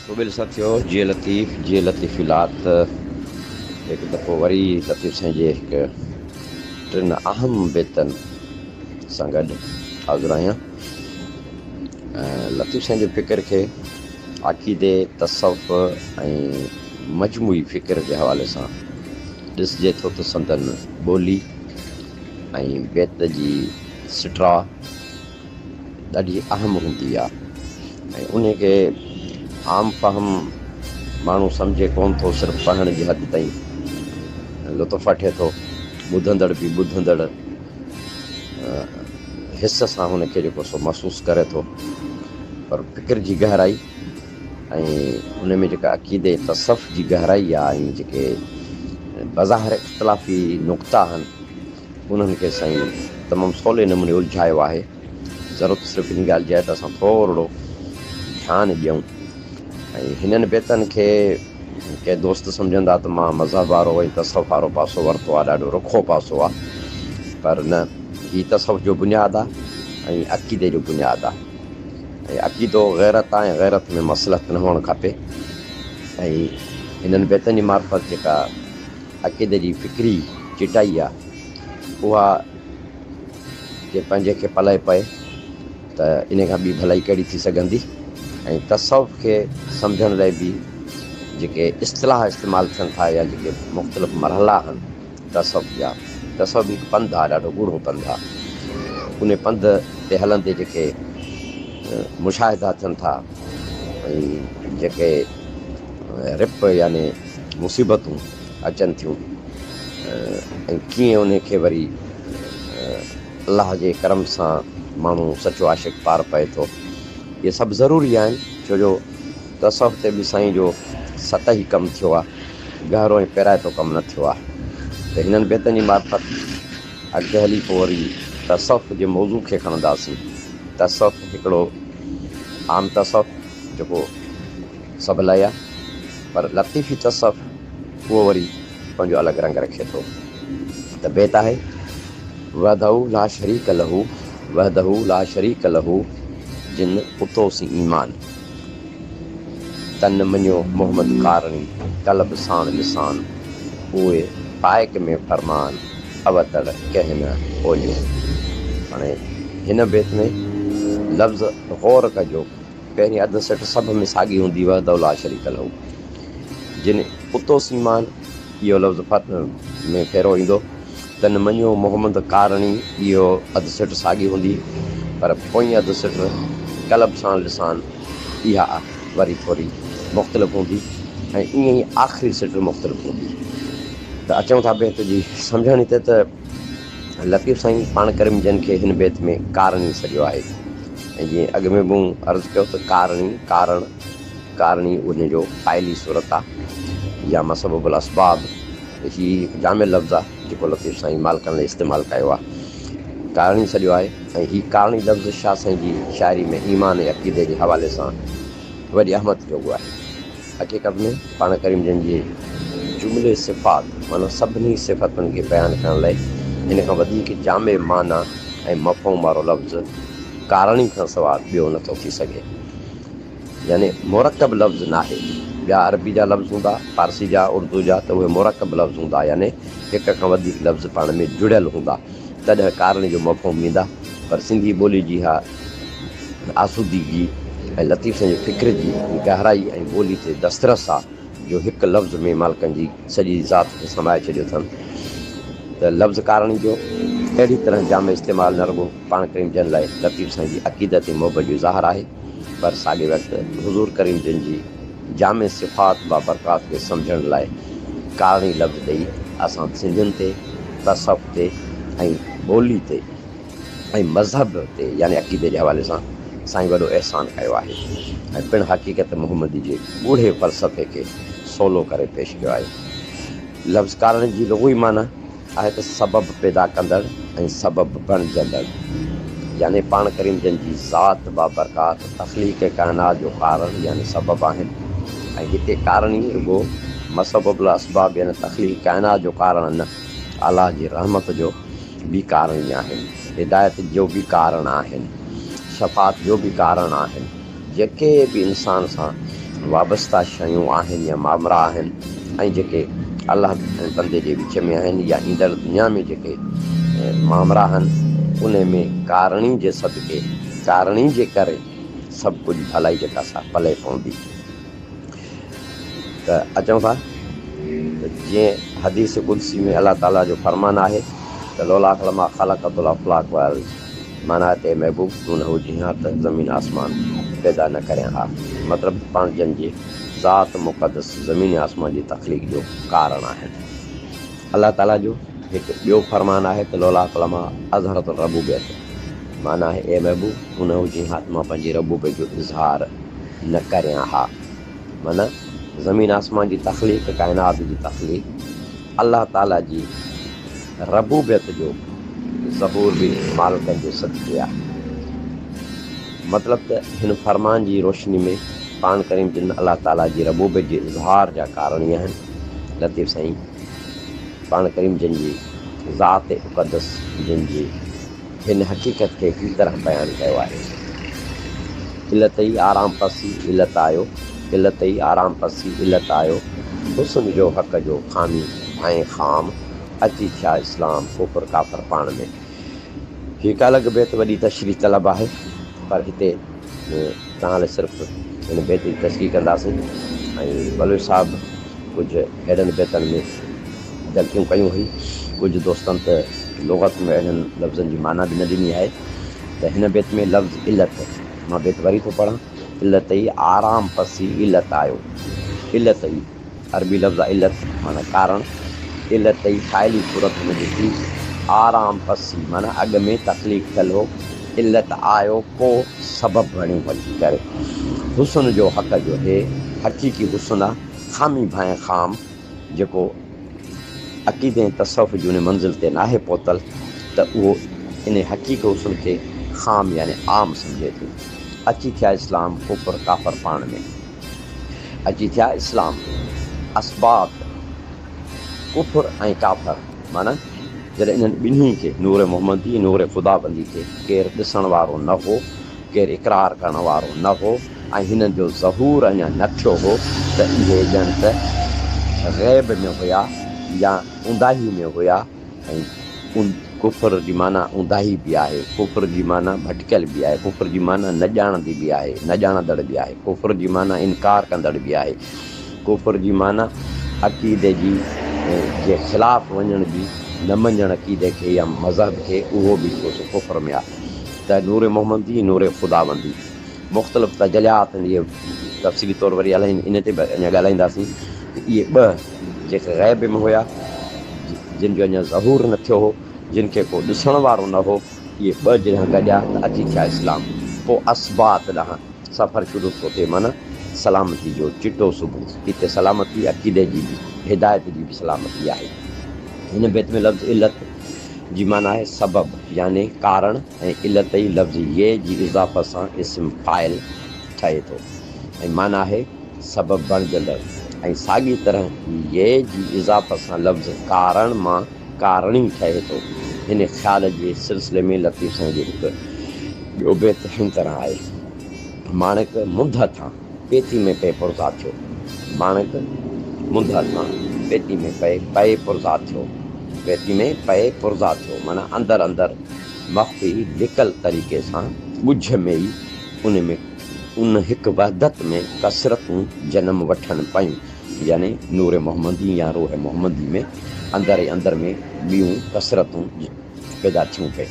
क़बिल साथियो जीअं लतीफ़िलात हिकु दफ़ो वरी लतीफ़ साईं जे हिकु टिनि अहम बेतनि सां गॾु हाज़िर आहियां। लतीफ़ साईं जे फ़िक्र खे अक़ीदे तसव्वुफ़ ऐं मजमूई फ़िक्र जे हवाले सां ॾिसिजे थो त संदन ॿोली ऐं बेत जी सिट्रा ॾाढी अहम हूंदी आहे ऐं उन खे आम फ़हम माण्हू सम्झे कोन थो, सिर्फ़ु पढ़ण जी हद ताईं लुत्फ़ वठे थो, ॿुधंदड़ बि ॿुधंदड़ हिस सां हुनखे जेको सो महसूसु करे थो, पर फ़िक्र जी गहराई ऐं उन में जेका अक़ीदे तसव्वुफ़ जी गहराई आहे ऐं जेके बज़ाहिर इख़्तिलाफ़ी नुक़्ता आहिनि उन्हनि खे साईं तमामु सवले नमूने उलझायो आहे। ज़रूरत सिर्फ़ु इन ॻाल्हि जी आहे त असां थोरो ध्यानु ॾियूं ऐं हिननि बेतनि खे कंहिं दोस्त सम्झंदा त मां मज़हब वारो ऐं तसव्वुफ़ वारो पासो वरितो आहे, ॾाढो रुखो पासो आहे, पर न, हीअ तसव्वुफ़ जो बुनियादु आहे ऐं अक़ीदे जो बुनियादु आहे ऐं अक़ीदो ग़ैरत आहे ऐं ग़ैरत में मसलहत न हुअणु खपे। ऐं हिननि बेतनि जी मार्फत जेका अक़ीदे जी फ़िक्री चिटाई आहे उहा जे पंहिंजे खे पले पए त इन खां ॿी भलाई कहिड़ी थी सघंदी। ऐं तसव्वुफ़ खे सम्झण लाइ बि जेके इस्तिलाह इस्तेमालु थियनि था या जेके मुख़्तलिफ़ मरहला आहिनि तसव्वुफ़ जा, तसव्वुफ़ हिकु पंधु आहे, ॾाढो गूढ़ो पंधु आहे। उन पंध ते हलंदे जेके मुशाहिदा थियनि था ऐं जेके रिप यानी मुसीबतूं अचनि थियूं ऐं कीअं उन खे वरी अलाह जे करम सां माण्हू सचो आशिक़ पार पए थो, इहे सभु ज़रूरी आहिनि, छो जो तसव्वुफ़ ते बि साईं जो सतही कमु थियो आहे, गहरो ऐं पहिराइतो कमु न थियो आहे। त हिननि बेतनि जी मार्फत अॻिते हली पोइ वरी तसव्वुफ़ जे मौज़ू खे खणंदासीं। तसव्वुफ़ हिकिड़ो आम तसव्वुफ़ जेको सभु लाइ आहे, पर लतीफ़ी तसव्वुफ़ उहो वरी पंहिंजो अलॻि रंग रखे थो। त बेत आहे वहदहू ला शरीक लहू, वहदहू ला शरीक लहू जिन उतोसी ईमान, तन मञियो मोहम्मद कारणी, कल्ब साण लिसान, उहे पाइक में फरमान, अवतड़ कंहिं न ओलियो। हाणे हिन बेत में लफ़्ज़ गौर कजो, पहिरीं अधु सिट सभ में साॻी हूंदी वहदहू ला शरीक लहू, जिन उतोसी ईमान इहो लफ़्ज़ में फेरो ईंदो। तन मञियो मोहम्मद कारणी इहो अधु सिट साॻी हूंदी, पर पोइ अधु सिट कल्ब सां लिसान इहा वरी थोरी मुख़्तलिफ़ हूंदी ऐं ईअं ई आख़िरी सिट मुख़्तलिफ़ हूंदी। त अचूं था बेत जी सम्झण हिते त लतीफ़ साईं पाण करीम जन खे हिन बेत में कारणी सॼो आहे ऐं जीअं अॻु में मूं अर्ज़ु कयो त कारणी उन जो फ़ाइली सूरत आहे या मसबबुल असबाब, हीअ हिकु जामिल लफ़्ज़ आहे जेको लतीफ़ साईं मालिकनि लाइ इस्तेमालु कयो आहे। कारणी सॼो आहे ऐं हीअ कारणी लफ़्ज़ शाह साईं जी शाइरी में ईमान ऐं अक़ीदे जे हवाले सां वॾी अहमियत जोॻो आहे। हक़ीक़त में पाण करीम जन जी जुमिले सिफ़ात माना सभिनी सिफ़तुनि खे बयानु करण लाइ हिन खां वधीक जामे माना ऐं मफ़हूम वारो लफ़्ज़ कारणी खां सवाइ ॿियो नथो थी सघे। यानी मुरकब लफ़्ज़ न आहे, ॿिया अरबी जा लफ़्ज़ हूंदा, फारसी जा, उर्दू जा, त उहे मुरकब लफ़्ज़ हूंदा, यानी हिक खां वधीक लफ़्ज़ पाण में जुड़ियल हूंदा, तॾहिं कारणी जो मफ़हूम ईंदा। पर सिंधी ॿोली जी हा आसूदगी ऐं लतीफ़ साईं जे फ़िक्र जी गहराई ऐं ॿोली ते दस्तरस आहे जो हिकु लफ़्ज़ में मालिकनि जी सॼी ज़ात खे समाए छॾियो अथनि। त लफ़्ज़ कारणी जो अहिड़ी तरह जाम इस्तेमालु न रुॻो पाण करीम जन लाइ लतीफ़ साईं जी अक़ीदत ऐं मोहबत जो इज़हार आहे, पर साॻे वक़्तु हुज़ूर करीम जन जी जाम सिफ़ात बाबरकात खे सम्झण लाइ कारणी लफ़्ज़ ॾेई असां सिंधियुनि ते तसव्वुफ़ ते ऐं ॿोली ते ऐं मज़हब ते यानी अक़ीदे जे हवाले सां साईं वॾो अहसान कयो आहे ऐं पिणु हक़ीक़त मुहम्मदी जे ॻूढ़े फ़लसफ़े खे सवलो करे पेश कयो आहे। लफ़्ज़ कारणी जी लुग़वी माना आहे त सबबु पैदा कंदड़ ऐं सबबु बणिजंदड़, यानी पाण करीम जन जी ज़ात बाबरकात तख़लीक़ काइनात जो कारण यानी सबबु आहिनि ऐं हिते कारणी रुॻो मसबबुल असबाब यानी तख़लीक़ काइनात जो कारण न, अलाह जी रहमत जो बि कारण आहिनि, हिदायत जो बि कारण आहिनि, शफ़ात जो बि कारण आहिनि। जेके बि इंसान सां वाबस्ता शयूं आहिनि या मामरा आहिनि ऐं जेके अलाह ऐं बंदे जे विच में आहिनि या ईंदड़ दुनिया में जेके मामरा आहिनि उन में कारणी जे सदके कारणी जे करे सभु कुझु भलाई जेका सा पले पवंदी। त अचूं था जीअं हदीस कुदसी में अलाह ताला जो फरमान आहे त लोला ख़लक़ा ख़लक़तुल अफ़लाक वल माना ते महबूब तूं न हुजे हा त ज़मीन आसमान पैदा न करियां हा। मतिलबु पाण जंहिंजी ज़ात मुक़दस ज़मीन आसमान जी तख़लीक़ जो कारण आहिनि। अलाह ताला जो हिकु ॿियो फरमान आहे त लोला ख़लक़ा अज़हरतुल रबूबियत माना आहे ए महबूब तूं न हुजे हा त मां पंहिंजी रबूबियत जो इज़हार न करियां हा। माना ज़मीन आसमान जी तख़लीक़ काइनात जी तख़लीक़ अलाह ताला जी रबूबियत जो ज़हूर बि इस्तेमालु कंहिंजे सदके आहे। मतिलबु त हिन फरमान जी रोशनी में पाण करीम जिन अलाह ताला जी रबूबियत जे इज़हार जा कारण ई आहिनि। लतीफ़ साईं पाण करीम जंहिंजी ज़ात मुक़दस जंहिंजी हिन हक़ीक़त खे हिन तरह बयानु कयो आहे इलत ई आराम पसी इलत आयो इलत ई आराम पसी इलत आयो हुस्न जो हक़ जो खामी ऐं ख़ाम अची थिया इस्लाम कुफर काफ़र पाण में। हिकु अलॻि बेत वॾी तशरीह तलब आहे पर हिते तव्हां लाइ सिर्फ़ु हिन बेत जी तशरीह कंदासीं ऐं बलूर साहिबु कुझु अहिड़नि बेतनि में ग़लतियूं कयूं हुई। कुझु दोस्तनि त लुग़त में अहिड़नि लफ़्ज़नि जी माना बि न ॾिनी आहे। त हिन बेत में लफ़्ज़ इलत मां बेत वरी थो पढ़ां इलत ई आराम पसी इलत आयो। इलत ई अरबी लफ़्ज़ आहे इलत माना कारण इलत ई फ़ाइली सूरत में ॾिठी आराम पसी माना अॻ में तकलीफ़ थियल हो इलत आयो को सबबु बणियो वठी करे हुस्न जो हक़ जो हे हक़ीक़ी हुस्न आहे ख़ामी भाए ख़ाम जेको अक़ीदे ऐं तसव्वुफ़ जी उन मंज़िल ते नाहे पहुतल त उहो इन हक़ीक़ी हुस्न खे ख़ाम यानी आम सम्झे थो। अची थिया इस्लाम कुफर काफ़र पाण में अची थिया इस्लाम असबात कुफर ऐं काफ़र माना जॾहिं इन्हनि ॿिन्ही खे नूर मोहम्मदी नूर ख़ुदाबंदी खे केरु ॾिसण वारो न हो केरु इक़रार करण वारो न हो ऐं हिननि जो ज़हूर अञा न थियो हो त इहे ॼण त ग़ैब में हुया या ऊंदाही में हुया। ऐं कुफर जी माना ऊंदाही बि आहे कुफर जी माना भटकियल बि आहे कुफर जी माना न ॼाणंदी बि आहे न ॼाणंदड़ बि आहे कुफर जी माना इनकार कंदड़ बि आहे कुफर जी माना अक़ीदे जी जे ख़िलाफ़ु वञण जी न मञणु अक़ीदे खे या मज़हब खे उहो बि थोरो कुफर में आहे। त नूर मोहम्मदी नूर ख़ुदाबंदी मुख़्तलिफ़ तजलियात इहे तफ़सीली तौरु वरी इन ते बि अञा ॻाल्हाईंदासीं। इहे ॿ जेके ग़ैब में हुया जिन जो अञा ज़हूर न थियो हो जिन खे को ॾिसण वारो न हो इहे ॿ जॾहिं गॾिया त अची थिया इस्लाम। पोइ असबात ॾांहुं सफ़र शुरू थो थिए माना सलामती जो चिटो सुबुह हिते सलामती अक़ीदे जी बि हिदायत जी बि सलामती आहे। हिन बेत में लफ़्ज़ इलत जी माना आहे सबबु यानी कारण ऐं इलत ई लफ़्ज़ ये जी इज़ाफ़त सां इस्म फ़ाइल ठहे थो ऐं माना आहे सबबु बणिजंदड़ ऐं साॻी तरह ये जी इज़ाफ़त सां लफ़्ज़ कारण मां कारणी ठहे थो। हिन ख़्याल जे सिलसिले में लतीफ़ साईं जो हिकु ॿियो बेत हिन तरह आहे माणिक मुंद थां पेती में पए पुरज़ा थियो माणिक मुंद थां पेती में पए पुरज़ा थियो पेती में पए पुरज़ा थियो माना अंदरि अंदरि मख़फ़ी लिकल तरीक़े सां ॻुझ में ई उन हिकु वहदत में कसरतूं जनम वठनि पयूं यानी नूर मोहम्मदी या रूह मोहम्मदी में अंदरि अंदरि में ॿियूं कसरतूं पैदा थियूं पई।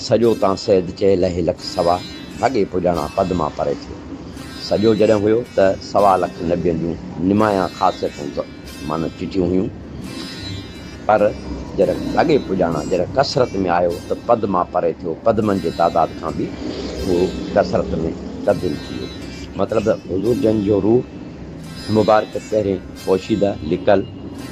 सॼो तव्हां सैद चए लहे लख सवा भाॻे पुॼाणा पदमा परे थियो सॼो जॾहिं हुयो त 1.25 लख नबियनि जूं निमाया ख़ासियतूं माना चिठियूं हुयूं पर जॾहिं अॻे पुॼाणा जॾहिं कसरत में आयो त पदमा परे थियो पदमनि जे तादाद खां बि उहो कसरत में तब्दील थी वियो। मतिलबु हुज़ूर जंहिंजो रूह मुबारक पहिरें पोशीदा लिकल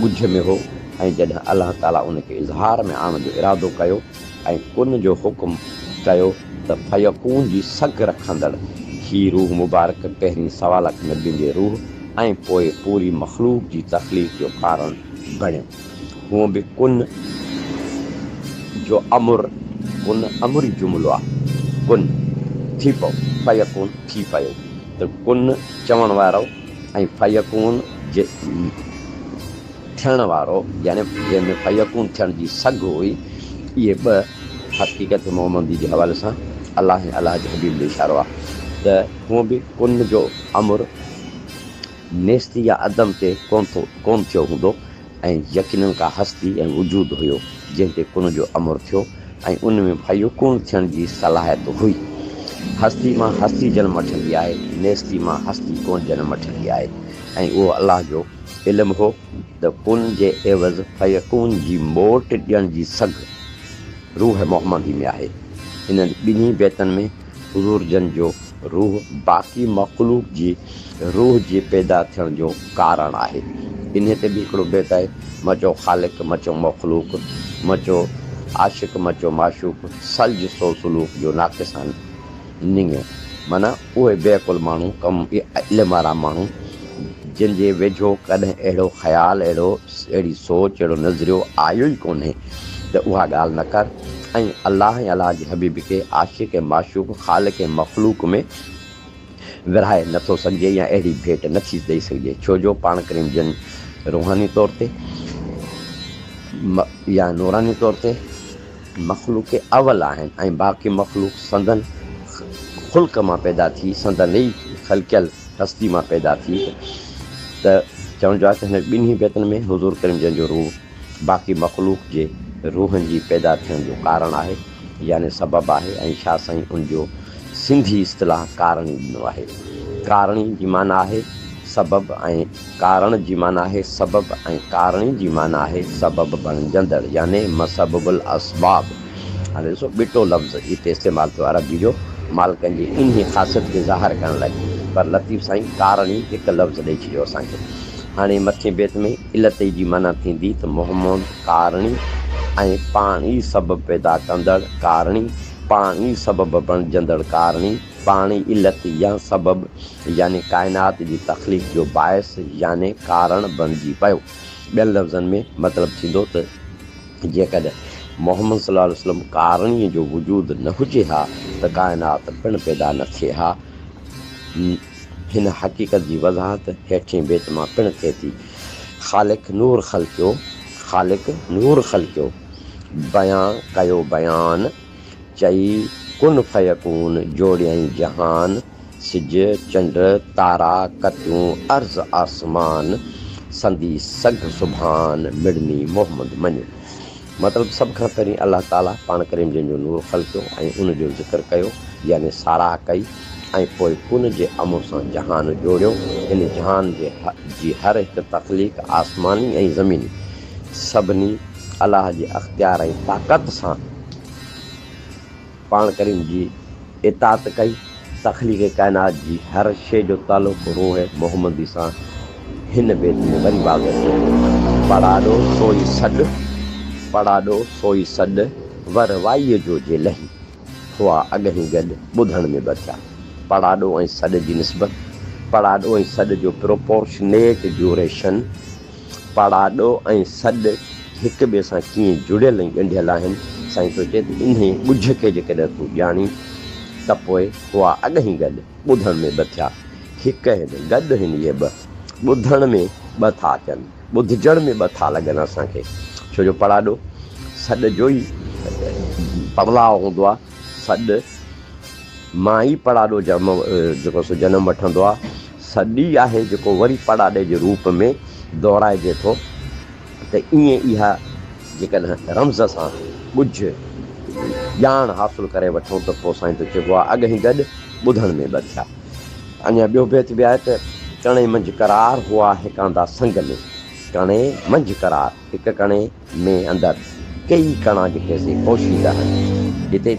ॻुझ में हो ऐं जॾहिं अलाह ताला उनखे इज़हार में आणण जो इरादो कयो ऐं उन जो हुकुम कयो त फयकून जी सघ रखंदड़ ही रूह मुबारक पहिरीं 1.25 लख नबियुनि जे रूह ऐं पोइ पूरी मख़लूक जी तख़लीक़ जो कारण बणियो। हूअं बि कुन जो अमुरी जुमिलो आहे कुन थी पियो फयकून थी पियो त कुन चवण वारो ऐं फयकून जे थियण वारो यानी जंहिंमें फयकून थियण जी सघ हुई। इहे ॿ हक़ीक़त मोहम्मदी जे हवाले सां अलाह ऐं अलाह जे हबीब जो इशारो आहे त हूअं बि कुन जो अमुर नेस्ती या अदम ते कोन थियो हूंदो ऐं यकीननि का हस्ती ऐं वजूद हुयो जंहिं ते कुन जो अमुर थियो ऐं उन में फयकून थियण जी सलाहियत हुई। हस्ती मां हस्ती जनम वठंदी आहे, नेस्ती मां हस्ती कोन जनम वठंदी आहे ऐं उहो अलाह जो इल्मु हो त कुन जे एवज़ फयकून जी मोट ॾियण जी सघ रूह मोहम्मदी में आहे। हिननि ॿिन्ही बैतनि में हुज़ूर जन जो रूह बाक़ी मख़लूक जी रूह जे पैदा थियण जो कारण आहे। इन ते बि हिकिड़ो बैत आहे, मचो ख़ालिक मचो मख़लूक मचो आशिक़ मचो माशूक सल्ज सो सुलूक जो नाक़िसान निंग। माना उहे बेकुल माण्हू कम इल्म वारा माण्हू जिन जे वेझो कॾहिं अहिड़ो ख़्यालु अहिड़ी सोच अहिड़ो नज़रियो आयो ई कोन्हे त उहा ॻाल्हि न कर ऐं अलाह ऐं अलाह जे हबीब खे आशिक़ ऐं माशूक ख़ालिक ऐं मख़लूक में विरहाए नथो सघिजे या अहिड़ी भेट नथी ॾेई सघिजे। छो जो पाण करीम जन रूहानी तौर ते या नूरानी तौर ते मख़लूक अवल आहिनि ऐं बाक़ी मख़लूक संदन ख़ुल्क़ मां पैदा थी संदन ई ख़लकियल हस्ती मां पैदा थी। त चवण जो आहे त हिन ॿिन्ही बैतनि में हुज़ूर करीम जन जो रूह बाक़ी मख़लूक जे रूहनि जी पैदा थियण जो कारण आहे यानी सबबु आहे ऐं छा साईं उनजो सिंधी इस्तिलाह कारणी ॾिनो आहे। कारणी जी माना आहे सबबु ऐं कारण जी माना आहे सबबु ऐं कारणी जी माना आहे सबबु बणजंदड़ यानी मसबबुल असबाब। हाणे ॾिसो ॿिटो लफ़्ज़ हिते इस्तेमालु थियो अरबी जो मालिकनि जी इन ख़ासियत खे ज़ाहिर करण लाइ, पर लतीफ़ साईं कारणी हिकु लफ़्ज़ ॾेई छॾियो असांखे। हाणे मथे बैत में इलत जी माना थींदी त मोहम्मद कारणी ऐं पाण ई सबबु पैदा कंदड़ कारणी पाण ई सबबु बणजंदड़ कारणी पाण ई इलत या सबबु यानी काइनात जी तख़लीक़ जो बाइस यानी कारण बणिजी पियो। ॿियनि लफ़्ज़नि में मतिलबु थींदो त जेकॾहिं मोहम्मद सल्लल्लाहु अलैहि वसल्लम कारणीअ जो वजूद न हुजे हा त काइनात पिणु पैदा न थिए हा। हिन हक़ीक़त जी वज़ाहत हेठिएं बैत मां पिणु थिए थी। ख़ालिक नूर ख़लकियो ख़ालिक नूर ख़लकियो बयां कयो बयान चई कुन फयकून जोड़ियई जहान सिज चंड तारा कतियूं अर्ज़ आसमान संदी सघ सुभान मिड़नी मोहम्मद मञ। मतिलबु सभ खां पहिरीं अलाह ताला पाण करीम जंहिंजो नूर ख़लकियो ऐं उनजो ज़िक्र कयो यानी साराह कई ऐं पोइ कुन जे अमुर सां जहान जोड़ियो। इन जहान जी हर हिकु तख़लीक़ आसमानी ऐं ज़मीनी सभिनी अलाह जे अख़्तियार ऐं ताक़त सां पाण करीम जी इताअत कई। तख़लीक़ काइनात जी हर शइ जो तालुक़ रूह मोहम्मदी सां हिन बैत में वरी वाज़ह थियो। पढ़ाॾो सोई सॾु पढ़ाॾो सोई सॾु वरवाईअ जो जे लही हुआ अॻही गॾु ॿुधण में ॿ थिया। पढ़ाॾो ऐं सॾ जी निस्बत पढ़ाॾो ऐं सॾ जो प्रोपोर्शनेट ड्यूरेशन पढ़ाॾो ऐं सॾ हिक ॿिए सां कीअं जुड़ियल ऐं ॻंढियल आहिनि। साईं थो चए त इन ॻुझ खे जेकॾहिं तूं ॼाणी त पोइ हुआ अॻही गॾु ॿुधण में ॿ थिया। हिकु हिन गॾु हिन इहे ॿ ॿुधण में ॿ था अचनि ॿुधजण में ॿ था लॻनि असांखे। छो जो पढ़ाॾो सॾ जो ई बदलाव हूंदो आहे। सॾ मां ई पढ़ाॾो जेको सो जनम वठंदो आहे। सॾी आहे जेको वरी पढ़ाॾे जे रूप में दोहिराइजे थो। त ईअं इहा जेकॾहिं रम्ज़ सां ॻुझ ॼाण हासिलु करे वठूं त पोइ साईं त चइबो आहे अॻही गॾु ॿुधण में ॿ थिया। अञा ॿियो बैत बि आहे त कणे मंझि करार हुआ हिकांदा संग में कणे मंझि करार हिकु कणे में अंदरि कई कणा जेके से पोशीदा आहिनि। हिते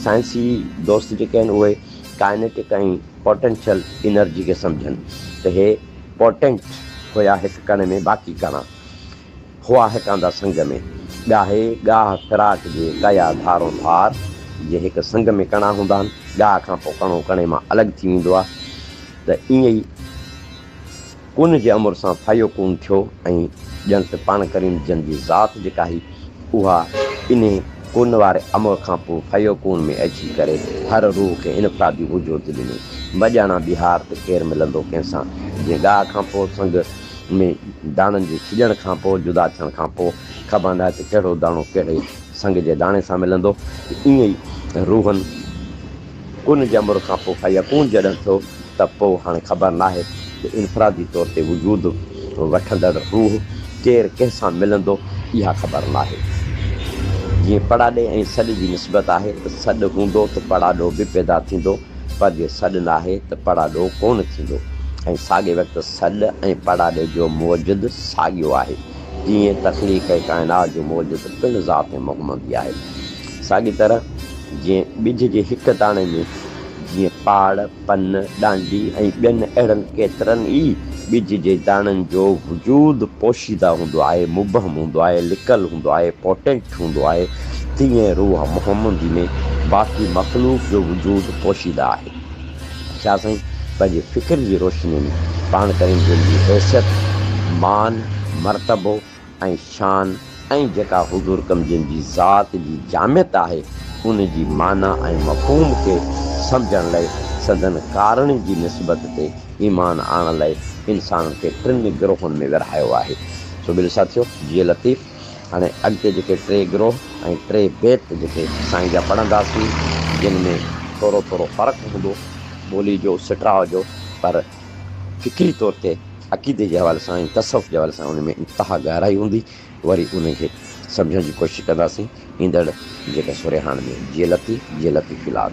साइंसी दोस्त जेके आहिनि उहे काइनेटिक ऐं पोटेंशियल एनर्जी खे सम्झनि त हे पोटेंट हुया हिकु कणे में बाक़ी कणा हुआ हिकांदा संग में ॻाहे ॻाह फिराक जे कया धारो धार जे हिकु संग में कणा हूंदा आहिनि। ॻाह खां पोइ कणो कणे मां अलॻि थी वेंदो आहे। त ईअं ई कुन जे अमुर सां फयोकून थियो ऐं ॼण त पाण करीम जन जी ज़ात जेका हुई उहा इन कुन वारे अमर खां पोइ फयोकून में अची करे हर रूह खे इनफ़रादी वजूद ॾिनो। बॼाणा बिहार ते केरु मिलंदो कंहिंसां, जीअं गाह खां पोइ संग में दाणनि जे छिॼण खां पोइ जुदा थियण खां पोइ ख़बर न आहे त कहिड़ो दाणो कहिड़े संग जे दाणे सां मिलंदो। ईअं ई रूहनि कुन जे अमर खां पोइ फयोकून जॾहिं थियो त पोइ हाणे ख़बर न आहे त इनफ़रादी तौर ते वजूद वठंदड़ रूह केरु कंहिंसां मिलंदो, इहा ख़बर न आहे। जीअं पड़ाॾे ऐं सॾ जी निस्बत आहे त सॾु हूंदो त पड़ाॾो बि पैदा थींदो, पर जे सॾु न आहे त पड़ाॾो कोन थींदो। ऐं साॻे वक़्तु सॾ ऐं पड़ाॾे जो मौजूदु साॻियो आहे। जीअं तख़लीक़ काइनात जो मौजूदु पिणु ज़ात मुहम्मदी आहे। साॻी तरह जीअं ॿिज जे हिकु दाणे में जीअं पाड़, पन, ॾांडी ऐं ॿियनि अहिड़नि केतिरनि ई ॿिज जे दाणनि जो वजूदु पोशीदा हूंदो आहे, मुबहम हूंदो आहे, लिकल हूंदो आहे, पोटेंट हूंदो आहे, तीअं रूह मुहम्मदी में बाक़ी मख़लूक़ जो वजूदु पोशीदा आहे। छा साईं? पंहिंजे फ़िक्र जी रोशनी में पाण करीम जी हैसियत, मान, मर्तबो ऐं शान ऐं जेका हुज़ूर कमजन जी ज़ात जी जामियत आहे उन जी माना ऐं मफ़हूम खे सम्झण लाइ सदन कारण जी निस्बत ते ईमान आणण लाइ इंसाननि खे टिनि गिरोहनि में विरहायो आहे। सो ॿियो साथियो, जीअं लतीफ़ हाणे अॻिते जेके टे गिरोह ऐं टे बेत जेके साईं जा पढ़ंदासीं, जिन में थोरो थोरो फ़र्क़ु हूंदो ॿोली जो, सिटराव जो, पर फ़िक्री तौर ते अक़ीदे जे हवाले सां ऐं तसव्वुफ़ जे हवाले सां उन में इंतिहा गहराई हूंदी। वरी उनखे सम्झण जी कोशिशि कंदासीं ईंदड़ जेके सुरिहान में। जीअं लतीफ़ इलाद।